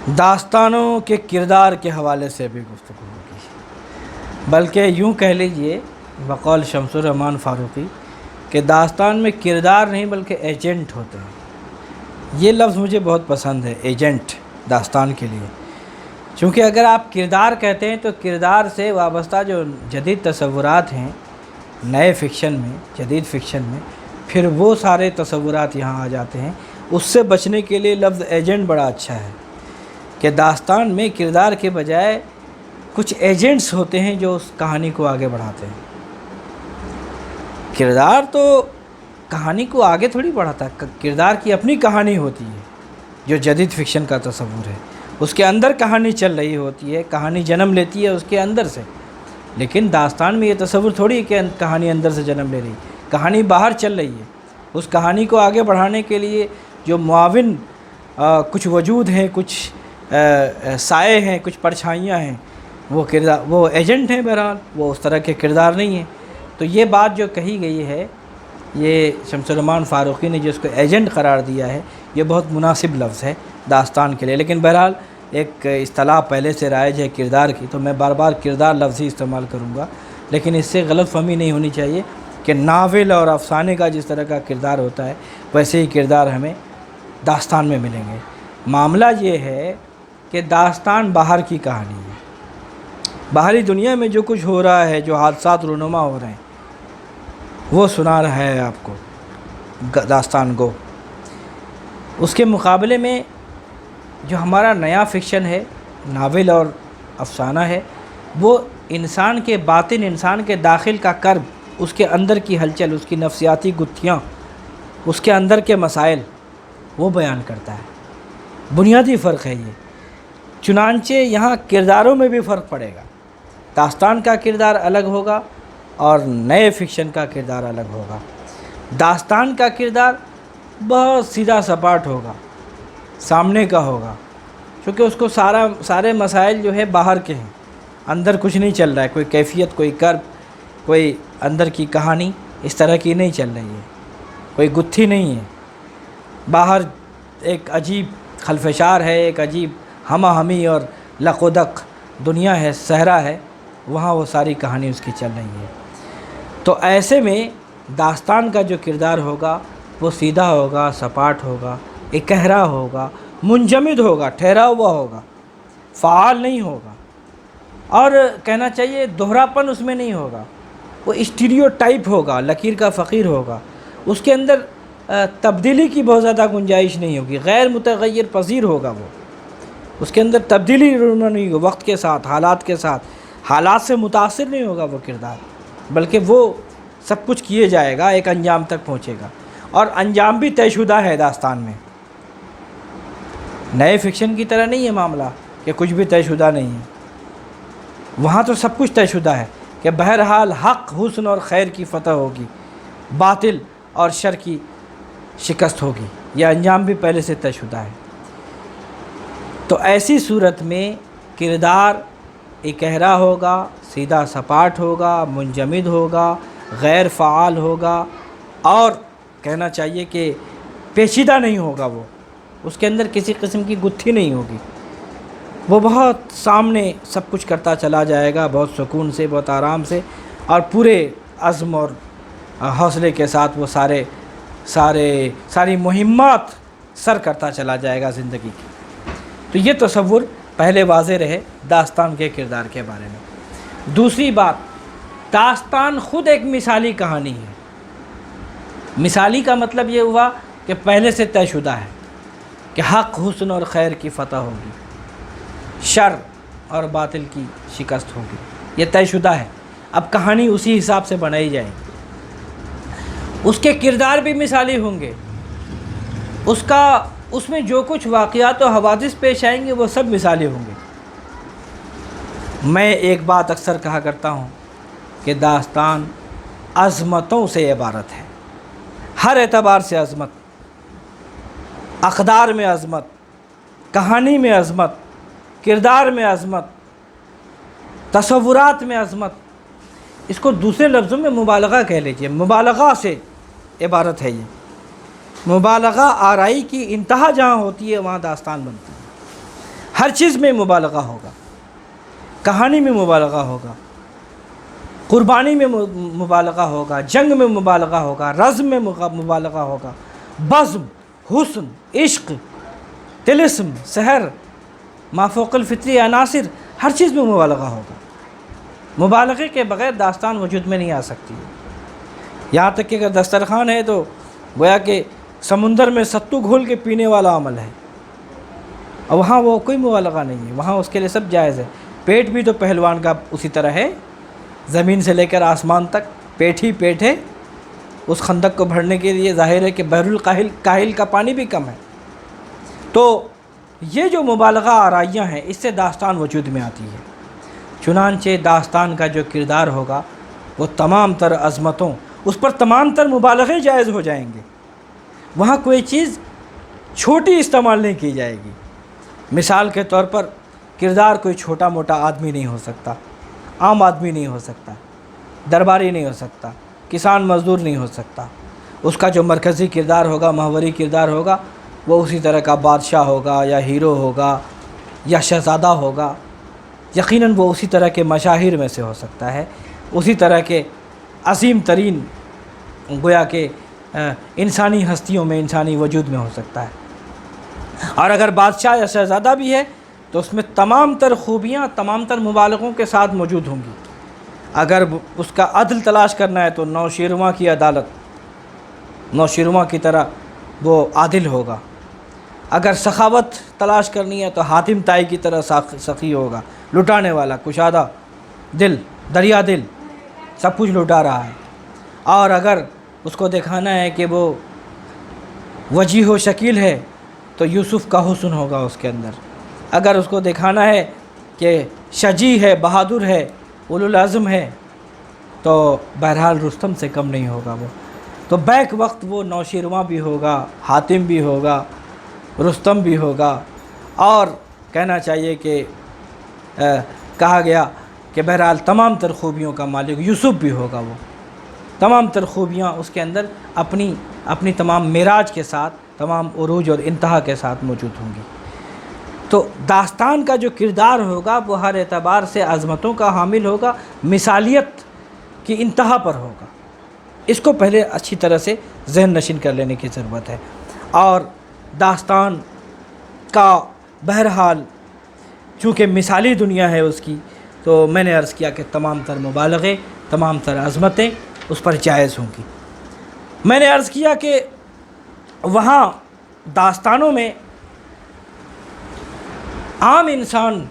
داستانوں کے کردار کے حوالے سے بھی گفتگو ہوگی، بلکہ یوں کہہ لیجئے بقول شمس الرحمن فاروقی کہ داستان میں کردار نہیں بلکہ ایجنٹ ہوتے ہیں۔ یہ لفظ مجھے بہت پسند ہے، ایجنٹ، داستان کے لیے، چونکہ اگر آپ کردار کہتے ہیں تو کردار سے وابستہ جو جدید تصورات ہیں نئے فکشن میں، جدید فکشن میں، پھر وہ سارے تصورات یہاں آ جاتے ہیں۔ اس سے بچنے کے لیے لفظ ایجنٹ بڑا اچھا ہے کہ داستان میں کردار کے بجائے کچھ ایجنٹس ہوتے ہیں جو اس کہانی کو آگے بڑھاتے ہیں۔ کردار تو کہانی کو آگے تھوڑی بڑھاتا ہے، کردار کی اپنی کہانی ہوتی ہے جو جدید فکشن کا تصور ہے، اس کے اندر کہانی چل رہی ہوتی ہے، کہانی جنم لیتی ہے اس کے اندر سے۔ لیکن داستان میں یہ تصور تھوڑی ہے کہ کہانی اندر سے جنم لے رہی، کہانی باہر چل رہی ہے۔ اس کہانی کو آگے بڑھانے کے لیے جو معاون کچھ وجود ہیں، کچھ سائے ہیں، کچھ پرچھائیاں ہیں، وہ ایجنٹ ہیں، بہرحال وہ اس طرح کے کردار نہیں ہیں۔ تو یہ بات جو کہی گئی ہے، یہ شمس الرحمن فاروقی نے جس کو ایجنٹ قرار دیا ہے، یہ بہت مناسب لفظ ہے داستان کے لیے۔ لیکن بہرحال ایک اصطلاح پہلے سے رائج ہے کردار کی، تو میں بار بار کردار لفظ ہی استعمال کروں گا، لیکن اس سے غلط فہمی نہیں ہونی چاہیے کہ ناول اور افسانے کا جس طرح کا کردار ہوتا ہے ویسے ہی کردار ہمیں داستان میں ملیں گے۔ معاملہ یہ ہے کہ داستان باہر کی کہانی ہے، باہری دنیا میں جو کچھ ہو رہا ہے، جو حادثات رونما ہو رہے ہیں وہ سنا رہا ہے آپ کو داستان گو۔ اس کے مقابلے میں جو ہمارا نیا فکشن ہے، ناول اور افسانہ ہے، وہ انسان کے باطن، انسان کے داخل کا کرب، اس کے اندر کی ہلچل، اس کی نفسیاتی گتھیاں، اس کے اندر کے مسائل وہ بیان کرتا ہے۔ بنیادی فرق ہے یہ۔ چنانچہ یہاں کرداروں میں بھی فرق پڑے گا، داستان کا کردار الگ ہوگا اور نئے فکشن کا کردار الگ ہوگا۔ داستان کا کردار بہت سیدھا سپاٹ ہوگا، سامنے کا ہوگا، کیونکہ اس کو سارے مسائل جو ہے باہر کے ہیں، اندر کچھ نہیں چل رہا ہے، کوئی کیفیت، کوئی کرب، کوئی اندر کی کہانی اس طرح کی نہیں چل رہی ہے، کوئی گتھی نہیں ہے۔ باہر ایک عجیب خلفشار ہے، ایک عجیب ہمہ ہمی اور لق و دق دنیا ہے، صحرا ہے، وہاں وہ ساری کہانی اس کی چل رہی ہے۔ تو ایسے میں داستان کا جو کردار ہوگا وہ سیدھا ہوگا، سپاٹ ہوگا، اکہرا ہوگا، منجمد ہوگا، ٹھہرا ہوا ہوگا، فعال نہیں ہوگا، اور کہنا چاہیے دوہراپن اس میں نہیں ہوگا۔ وہ اسٹیریو ٹائپ ہوگا، لکیر کا فقیر ہوگا، اس کے اندر تبدیلی کی بہت زیادہ گنجائش نہیں ہوگی، غیر متغیر پذیر ہوگا وہ، اس کے اندر تبدیلی نہیں ہوگی، وقت کے ساتھ، حالات کے ساتھ، حالات سے متاثر نہیں ہوگا وہ کردار، بلکہ وہ سب کچھ کیے جائے گا، ایک انجام تک پہنچے گا، اور انجام بھی طے شدہ ہے داستان میں۔ نئے فکشن کی طرح نہیں ہے معاملہ کہ کچھ بھی طے شدہ نہیں ہے، وہاں تو سب کچھ طے شدہ ہے کہ بہرحال حق، حسن اور خیر کی فتح ہوگی، باطل اور شر کی شکست ہوگی، یہ انجام بھی پہلے سے طے شدہ ہے۔ تو ایسی صورت میں کردار اکہرا ہوگا، سیدھا سپاٹ ہوگا، منجمد ہوگا، غیر فعال ہوگا، اور کہنا چاہیے کہ پیچیدہ نہیں ہوگا، وہ اس کے اندر کسی قسم کی گتھی نہیں ہوگی، وہ بہت سامنے سب کچھ کرتا چلا جائے گا، بہت سکون سے، بہت آرام سے، اور پورے عزم اور حوصلے کے ساتھ وہ ساری مہمات سر کرتا چلا جائے گا زندگی کی۔ تو یہ تصور پہلے واضح رہے داستان کے کردار کے بارے میں۔ دوسری بات، داستان خود ایک مثالی کہانی ہے۔ مثالی کا مطلب یہ ہوا کہ پہلے سے طے شدہ ہے کہ حق، حسن اور خیر کی فتح ہوگی، شر اور باطل کی شکست ہوگی، یہ طے شدہ ہے۔ اب کہانی اسی حساب سے بنائی جائے گی، اس کے کردار بھی مثالی ہوں گے، اس میں جو کچھ واقعات و حوادث پیش آئیں گے وہ سب مثالی ہوں گے۔ میں ایک بات اکثر کہا کرتا ہوں کہ داستان عظمتوں سے عبارت ہے، ہر اعتبار سے عظمت، اقدار میں عظمت، کہانی میں عظمت، کردار میں عظمت، تصورات میں عظمت، اس کو دوسرے لفظوں میں مبالغہ کہہ لیجئے، مبالغہ سے عبارت ہے یہ۔ مبالغہ آرائی کی انتہا جہاں ہوتی ہے وہاں داستان بنتی ہے۔ ہر چیز میں مبالغہ ہوگا، کہانی میں مبالغہ ہوگا، قربانی میں مبالغہ ہوگا، جنگ میں مبالغہ ہوگا، رزم میں مبالغہ ہوگا، بزم، حسن، عشق، طلسم، سحر، مافوق الفطری عناصر، ہر چیز میں مبالغہ ہوگا۔ مبالغے کے بغیر داستان وجود میں نہیں آ سکتی ہے۔ یہاں تک کہ اگر دسترخوان ہے تو گویا کہ سمندر میں ستو گھول کے پینے والا عمل ہے، اور وہاں وہ کوئی مبالغہ نہیں ہے، وہاں اس کے لیے سب جائز ہے۔ پیٹ بھی تو پہلوان کا اسی طرح ہے، زمین سے لے کر آسمان تک پیٹ ہی پیٹ ہے۔ اس خندق کو بھرنے کے لیے ظاہر ہے کہ بحر الکاہل کا پانی بھی کم ہے۔ تو یہ جو مبالغہ آرائیاں ہیں، اس سے داستان وجود میں آتی ہے۔ چنانچہ داستان کا جو کردار ہوگا وہ تمام تر عظمتوں، اس پر تمام تر مبالغے جائز ہو جائیں گے، وہاں کوئی چیز چھوٹی استعمال نہیں کی جائے گی۔ مثال کے طور پر کردار کوئی چھوٹا موٹا آدمی نہیں ہو سکتا، عام آدمی نہیں ہو سکتا، درباری نہیں ہو سکتا، کسان مزدور نہیں ہو سکتا۔ اس کا جو مرکزی کردار ہوگا، محوری کردار ہوگا، وہ اسی طرح کا بادشاہ ہوگا یا ہیرو ہوگا یا شہزادہ ہوگا۔ یقیناً وہ اسی طرح کے مشاہیر میں سے ہو سکتا ہے، اسی طرح کے عظیم ترین گویا کہ انسانی ہستیوں میں، انسانی وجود میں ہو سکتا ہے۔ اور اگر بادشاہ یا شہزادہ بھی ہے تو اس میں تمام تر خوبیاں تمام تر مبالغوں کے ساتھ موجود ہوں گی۔ اگر اس کا عدل تلاش کرنا ہے تو نوشیروان کی عدالت، نوشیروان کی طرح وہ عادل ہوگا۔ اگر سخاوت تلاش کرنی ہے تو حاتم طائی کی طرح سخی ہوگا، لٹانے والا، کشادہ دل، دریا دل، سب کچھ لٹا رہا ہے۔ اور اگر اس کو دکھانا ہے کہ وہ وجیح و شکیل ہے تو یوسف کا حسن ہوگا اس کے اندر۔ اگر اس کو دکھانا ہے کہ شجیع ہے، بہادر ہے، اولو العزم ہے، تو بہرحال رستم سے کم نہیں ہوگا وہ۔ تو بیک وقت وہ نوشیروان بھی ہوگا، حاتم بھی ہوگا، رستم بھی ہوگا، اور کہنا چاہیے کہ کہا گیا کہ بہرحال تمام تر خوبیوں کا مالک یوسف بھی ہوگا۔ وہ تمام تر خوبیاں اس کے اندر اپنی تمام معراج کے ساتھ، تمام عروج اور انتہا کے ساتھ موجود ہوں گی۔ تو داستان کا جو کردار ہوگا وہ ہر اعتبار سے عظمتوں کا حامل ہوگا، مثالیت کی انتہا پر ہوگا۔ اس کو پہلے اچھی طرح سے ذہن نشین کر لینے کی ضرورت ہے۔ اور داستان کا بہرحال چونکہ مثالی دنیا ہے اس کی، تو میں نے عرض کیا کہ تمام تر مبالغے، تمام تر عظمتیں اس پر جائز ہوں گی۔ میں نے عرض کیا کہ وہاں داستانوں میں عام انسان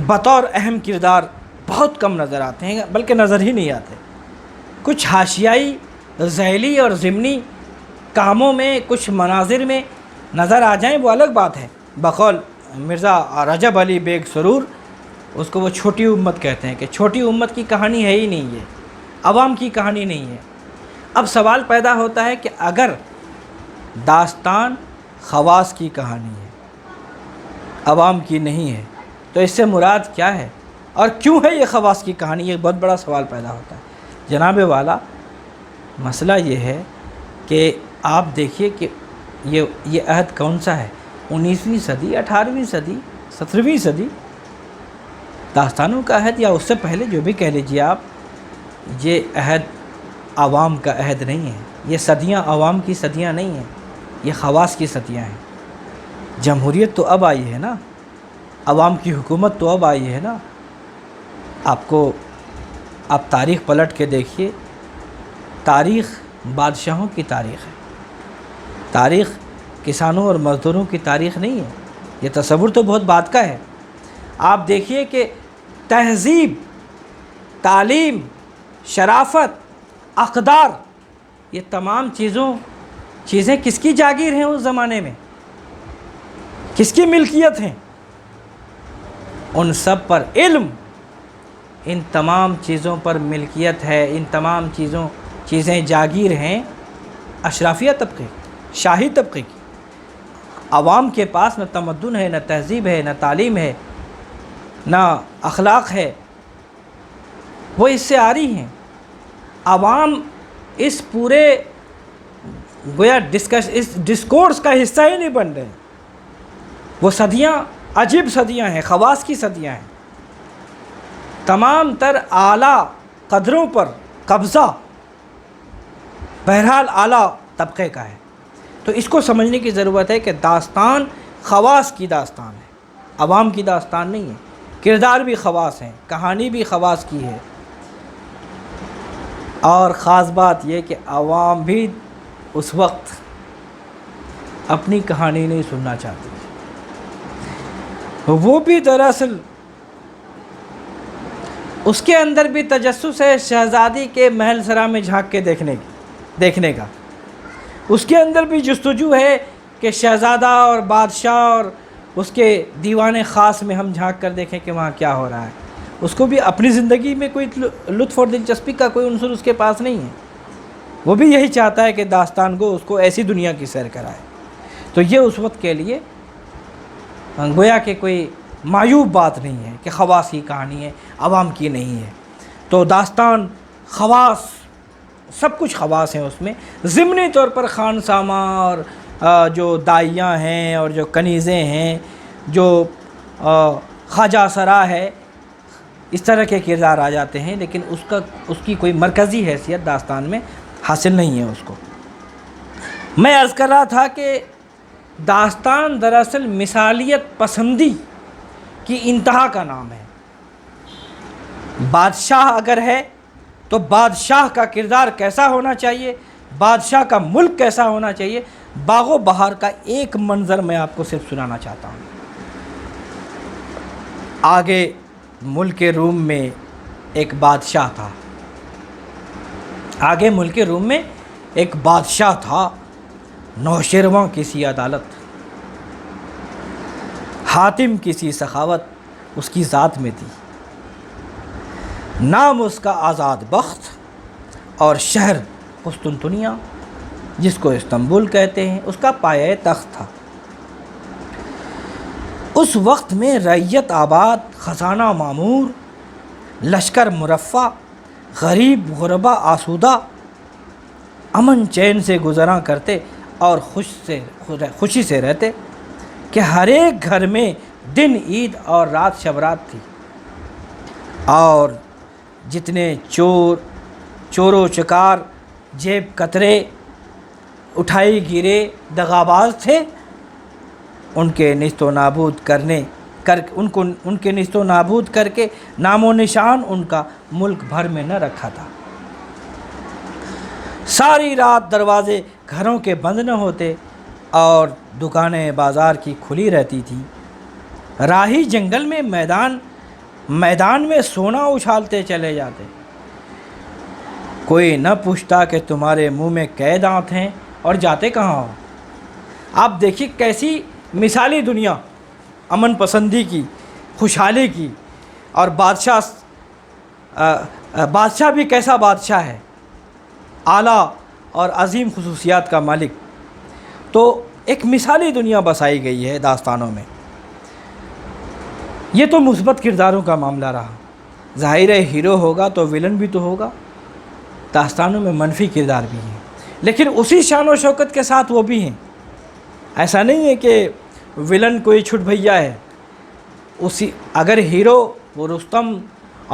بطور اہم کردار بہت کم نظر آتے ہیں، بلکہ نظر ہی نہیں آتے۔ کچھ حاشیائی، ذیلی اور ضمنی کاموں میں، کچھ مناظر میں نظر آ جائیں وہ الگ بات ہے۔ بقول مرزا رجب علی بیگ سرور، اس کو وہ چھوٹی امت کہتے ہیں کہ چھوٹی امت کی کہانی ہے ہی نہیں، یہ عوام کی کہانی نہیں ہے۔ اب سوال پیدا ہوتا ہے کہ اگر داستان خواص کی کہانی ہے، عوام کی نہیں ہے، تو اس سے مراد کیا ہے اور کیوں ہے یہ خواص کی کہانی؟ یہ بہت بڑا سوال پیدا ہوتا ہے۔ جناب والا، مسئلہ یہ ہے کہ آپ دیکھیے کہ یہ عہد کون سا ہے؟ 19ویں صدی، 18ویں صدی، 17ویں صدی، داستانوں کا عہد، یا اس سے پہلے جو بھی کہہ لیجیے آپ، یہ عہد عوام کا عہد نہیں ہے۔ یہ صدیاں عوام کی صدیاں نہیں ہیں، یہ خواص کی صدیاں ہیں۔ جمہوریت تو اب آئی ہے نا، عوام کی حکومت تو اب آئی ہے نا۔ آپ تاریخ پلٹ کے دیکھیے، تاریخ بادشاہوں کی تاریخ ہے، تاریخ کسانوں اور مزدوروں کی تاریخ نہیں ہے۔ یہ تصور تو بہت بات کا ہے۔ آپ دیکھیے کہ تہذیب، تعلیم، شرافت، اقدار، یہ تمام چیزیں کس کی جاگیر ہیں اس زمانے میں؟ کس کی ملکیت ہیں؟ ان سب پر علم، ان تمام چیزوں پر ملکیت ہے، ان تمام چیزیں جاگیر ہیں اشرافیہ طبقے، شاہی طبقے کی۔ عوام کے پاس نہ تمدن ہے، نہ تہذیب ہے، نہ تعلیم ہے، نہ اخلاق ہے، وہ اس سے آ رہی ہیں۔ عوام اس پورے گویا اس ڈسکورس کا حصہ ہی نہیں بن رہے۔ وہ صدیاں عجیب صدیاں ہیں، خواص کی صدیاں ہیں، تمام تر اعلیٰ قدروں پر قبضہ بہرحال اعلیٰ طبقے کا ہے۔ تو اس کو سمجھنے کی ضرورت ہے کہ داستان خواص کی داستان ہے، عوام کی داستان نہیں ہے۔ کردار بھی خواص ہیں، کہانی بھی خواص کی ہے، اور خاص بات یہ کہ عوام بھی اس وقت اپنی کہانی نہیں سننا چاہتی، وہ بھی دراصل اس کے اندر بھی تجسس ہے شہزادی کے محل سرا میں جھانک کے دیکھنے کا، اس کے اندر بھی جستجو ہے کہ شہزادہ اور بادشاہ اور اس کے دیوان خاص میں ہم جھانک کر دیکھیں کہ وہاں کیا ہو رہا ہے۔ اس کو بھی اپنی زندگی میں کوئی لطف اور دلچسپی کا کوئی عنصر اس کے پاس نہیں ہے، وہ بھی یہی چاہتا ہے کہ داستان گو اس کو ایسی دنیا کی سیر کرائے۔ تو یہ اس وقت کے لیے گویا کہ کوئی معیوب بات نہیں ہے کہ خواص کی کہانی ہے، عوام کی نہیں ہے۔ تو داستان خواص، سب کچھ خواص ہیں اس میں، ضمنی طور پر خان سامہ اور جو دائیاں ہیں اور جو کنیزیں ہیں، جو خواجہ سرا ہے، اس طرح کے کردار آ جاتے ہیں، لیکن اس کی کوئی مرکزی حیثیت داستان میں حاصل نہیں ہے اس کو۔ میں عرض کر رہا تھا کہ داستان دراصل مثالیت پسندی کی انتہا کا نام ہے۔ بادشاہ اگر ہے تو بادشاہ کا کردار کیسا ہونا چاہیے، بادشاہ کا ملک کیسا ہونا چاہیے، باغ و بہار کا ایک منظر میں آپ کو صرف سنانا چاہتا ہوں۔ آگے ملک روم میں ایک بادشاہ تھا، آگے ملک روم میں ایک بادشاہ تھا، نوشیرواں کسی عدالت، حاتم کسی سخاوت اس کی ذات میں تھی، نام اس کا آزاد بخت، اور شہر قسطنطنیہ جس کو استنبول کہتے ہیں، اس کا پایہ تخت تھا۔ اس وقت میں رعیت آباد، خزانہ معمور، لشکر مرفع، غریب غربا آسودہ، امن چین سے گزراں کرتے اور خوشی سے رہتے کہ ہر ایک گھر میں دن عید اور رات شبرات تھی، اور جتنے چور و چکار، جیب کترے، اٹھائی گیرے دغاباز تھے، ان کے نیست و نابود کر کے نام و نشان ان کا ملک بھر میں نہ رکھا تھا۔ ساری رات دروازے گھروں کے بند نہ ہوتے اور دکانیں بازار کی کھلی رہتی تھیں، راہی جنگل میں میدان میں سونا اچھالتے چلے جاتے، کوئی نہ پوچھتا کہ تمہارے منہ میں کئے دانت ہیں اور جاتے کہاں ہو۔ آپ دیکھیے کیسی مثالی دنیا، امن پسندی کی، خوشحالی کی، اور بادشاہ بھی کیسا بادشاہ ہے، اعلیٰ اور عظیم خصوصیات کا مالک۔ تو ایک مثالی دنیا بسائی گئی ہے داستانوں میں۔ یہ تو مثبت کرداروں کا معاملہ رہا، ظاہر ہے ہیرو ہوگا تو ویلن بھی تو ہوگا، داستانوں میں منفی کردار بھی ہیں، لیکن اسی شان و شوکت کے ساتھ وہ بھی ہیں۔ ایسا نہیں ہے کہ ویلن کوئی چھٹ بھیا ہے، اگر ہیرو وہ رستم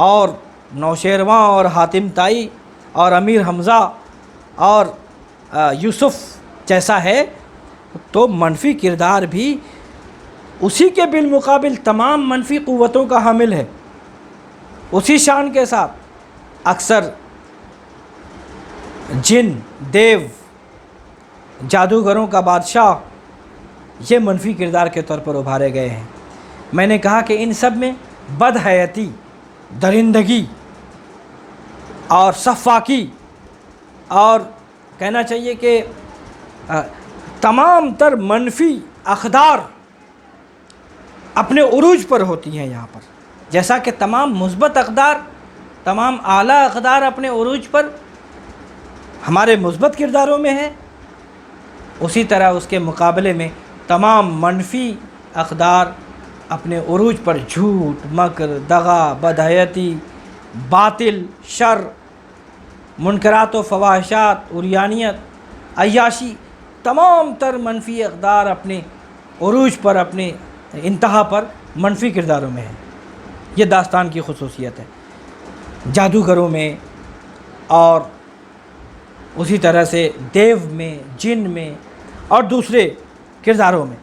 اور نوشیرواں اور حاتم طائی اور امیر حمزہ اور یوسف جیسا ہے، تو منفی کردار بھی اسی کے بالمقابل تمام منفی قوتوں کا حامل ہے، اسی شان کے ساتھ۔ اکثر جن، دیو، جادوگروں کا بادشاہ یہ منفی کردار کے طور پر ابھارے گئے ہیں۔ میں نے کہا کہ ان سب میں بدحیاتی، درندگی اور سفاکی، اور کہنا چاہیے کہ تمام تر منفی اقدار اپنے عروج پر ہوتی ہیں یہاں پر، جیسا کہ تمام مثبت اقدار، تمام اعلیٰ اقدار اپنے عروج پر ہمارے مثبت کرداروں میں ہیں، اسی طرح اس کے مقابلے میں تمام منفی اقدار اپنے عروج پر جھوٹ، مکر، دغا، بدحیاتی، باطل، شر، منکرات و فواحشات، عریانیت، عیاشی، تمام تر منفی اقدار اپنے عروج پر اپنے انتہا پر منفی کرداروں میں ہے۔ یہ داستان کی خصوصیت ہے، جادوگروں میں اور اسی طرح سے دیو میں، جن میں اور دوسرے کرداروں میں،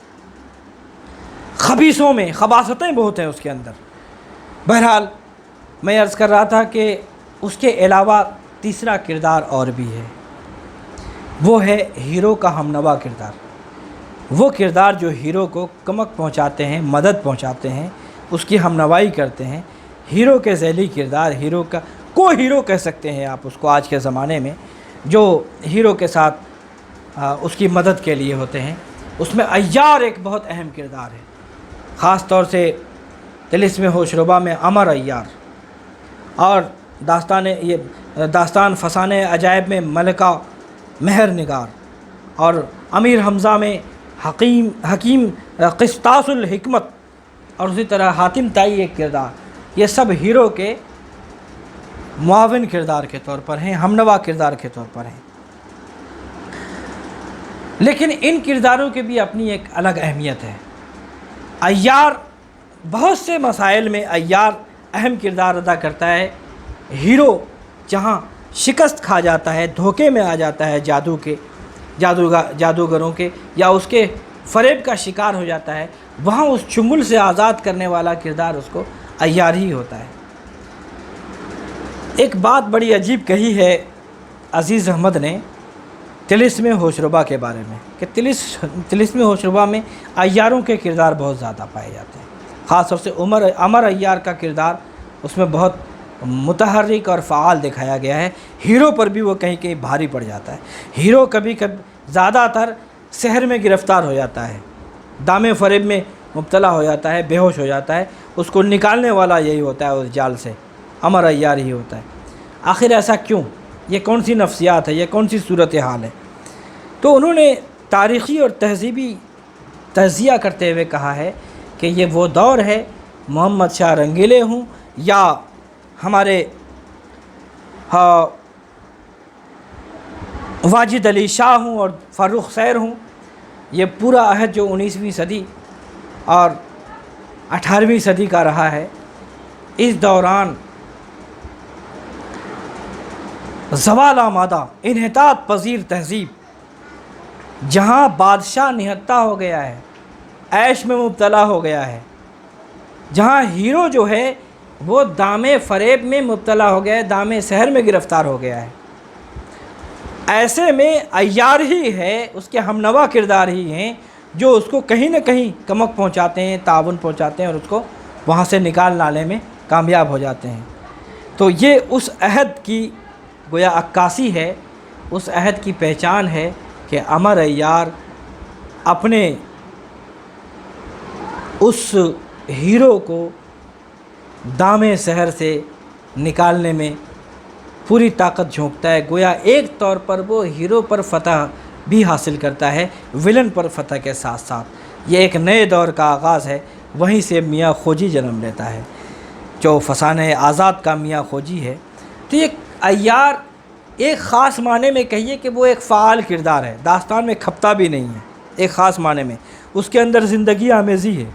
خبیثوں میں خباثتیں بہت ہیں اس کے اندر۔ بہرحال میں عرض کر رہا تھا کہ اس کے علاوہ تیسرا کردار اور بھی ہے، وہ ہے ہیرو کا ہمنوا کردار۔ وہ کردار جو ہیرو کو کمک پہنچاتے ہیں، مدد پہنچاتے ہیں، اس کی ہمنوائی کرتے ہیں۔ ہیرو کے ذیلی کردار، ہیرو کا ہیرو کہہ سکتے ہیں آپ اس کو آج کے زمانے میں، جو ہیرو کے ساتھ اس کی مدد کے لیے ہوتے ہیں۔ اس میں عیار ایک بہت اہم کردار ہے، خاص طور سے طلسم ہوش ربا میں امر عیار، اور داستان فسانہ عجائب میں ملکہ مہر نگار، اور امیر حمزہ میں حکیم قسطاس الحکمت، اور اسی طرح حاتم طائی ایک کردار۔ یہ سب ہیرو کے معاون کردار کے طور پر ہیں، ہمنوا کردار کے طور پر ہیں۔ لیکن ان کرداروں کے بھی اپنی ایک الگ اہمیت ہے۔ عیار بہت سے مسائل میں عیار اہم کردار ادا کرتا ہے۔ ہیرو جہاں شکست کھا جاتا ہے، دھوکے میں آ جاتا ہے جادوگروں کے، یا اس کے فریب کا شکار ہو جاتا ہے، وہاں اس چنگل سے آزاد کرنے والا کردار اس کو عیار ہی ہوتا ہے۔ ایک بات بڑی عجیب کہی ہے عزیز احمد نے طلسم ہوش ربا کے بارے میں، کہ طلسم ہوش ربا میں عیاروں کے کردار بہت زیادہ پائے جاتے ہیں۔ خاص طور سے امر عیار کا کردار اس میں بہت متحرک اور فعال دکھایا گیا ہے۔ ہیرو پر بھی وہ کہیں کہیں بھاری پڑ جاتا ہے۔ ہیرو کبھی زیادہ تر سحر میں گرفتار ہو جاتا ہے، دام فریب میں مبتلا ہو جاتا ہے، بے ہوش ہو جاتا ہے، اس کو نکالنے والا یہی ہوتا ہے، اس جال سے امر عیار ہی ہوتا ہے۔ آخر ایسا کیوں؟ یہ کون سی نفسیات ہے؟ یہ کون سی صورتحال ہے؟ تو انہوں نے تاریخی اور تہذیبی تجزیہ کرتے ہوئے کہا ہے کہ یہ وہ دور ہے، محمد شاہ رنگیلے ہوں یا ہمارے واجد علی شاہ ہوں اور فرخ سیر ہوں، یہ پورا عہد جو 19ویں صدی اور 18ویں صدی کا رہا ہے، اس دوران زوال آمادہ انحطاط پذیر تہذیب، جہاں بادشاہ نہتہ ہو گیا ہے، عیش میں مبتلا ہو گیا ہے، جہاں ہیرو جو ہے وہ دام فریب میں مبتلا ہو گیا ہے، دام سحر میں گرفتار ہو گیا ہے، ایسے میں عیار ہی ہے، اس کے ہمنوا کردار ہی ہیں جو اس کو کہیں نہ کہیں کمک پہنچاتے ہیں، تعاون پہنچاتے ہیں، اور اس کو وہاں سے نکال لانے میں کامیاب ہو جاتے ہیں۔ تو یہ اس عہد کی گویا عکاسی ہے، اس عہد کی پہچان ہے کہ امر عیار اپنے اس ہیرو کو دام سحر سے نکالنے میں پوری طاقت جھونکتا ہے۔ گویا ایک طور پر وہ ہیرو پر فتح بھی حاصل کرتا ہے، ولن پر فتح کے ساتھ ساتھ۔ یہ ایک نئے دور کا آغاز ہے، وہیں سے میاں خوجی جنم لیتا ہے، جو فسانہ آزاد کا میاں خوجی ہے۔ تو یہ عیار ایک خاص معنی میں کہیے کہ وہ ایک فعال کردار ہے، داستان میں کھپتا بھی نہیں ہے، ایک خاص معنی میں اس کے اندر زندگی آمیزی ہے،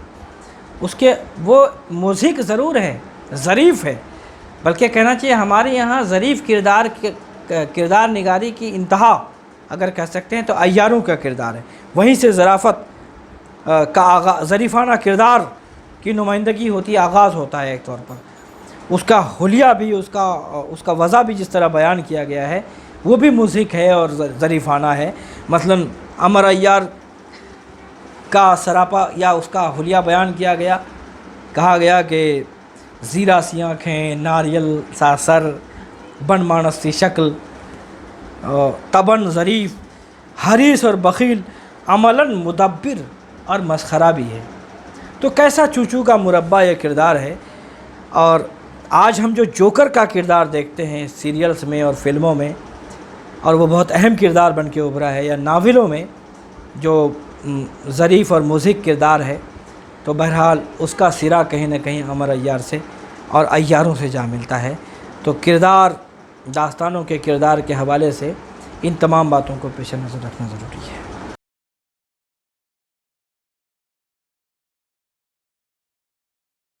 وہ مضحک ضرور ہے، ظریف ہے، بلکہ کہنا چاہیے ہمارے یہاں ظریف کردار نگاری کی انتہا اگر کہہ سکتے ہیں تو عیاروں کا کردار ہے۔ وہیں سے ظرافت کا ظریفانہ کردار کی نمائندگی ہوتی ہے، آغاز ہوتا ہے ایک طور پر۔ اس کا حلیہ بھی، اس کا وضع بھی جس طرح بیان کیا گیا ہے وہ بھی مضحک ہے اور ظریفانہ ہے۔ مثلاً امر عیار کا سراپا یا اس کا حلیہ بیان کیا گیا، کہا گیا کہ زیرہ سی آنکھیں، ناریل سا سر، بن مانس سی شکل، تبن ظریف، حریص اور بخیل، عملاً مدبر اور مسخرہ بھی ہے۔ تو کیسا چوچو کا مربع یہ کردار ہے۔ اور آج ہم جو جوکر کا کردار دیکھتے ہیں سیریلز میں اور فلموں میں، اور وہ بہت اہم کردار بن کے ابھرا ہے، یا ناولوں میں جو ظریف اور مضحک کردار ہے، تو بہرحال اس کا سرا کہیں نہ کہیں امر عیار سے اور عیاروں سے جا ملتا ہے۔ تو داستانوں کے کردار کے حوالے سے ان تمام باتوں کو پیش نظر رکھنا ضروری ہے۔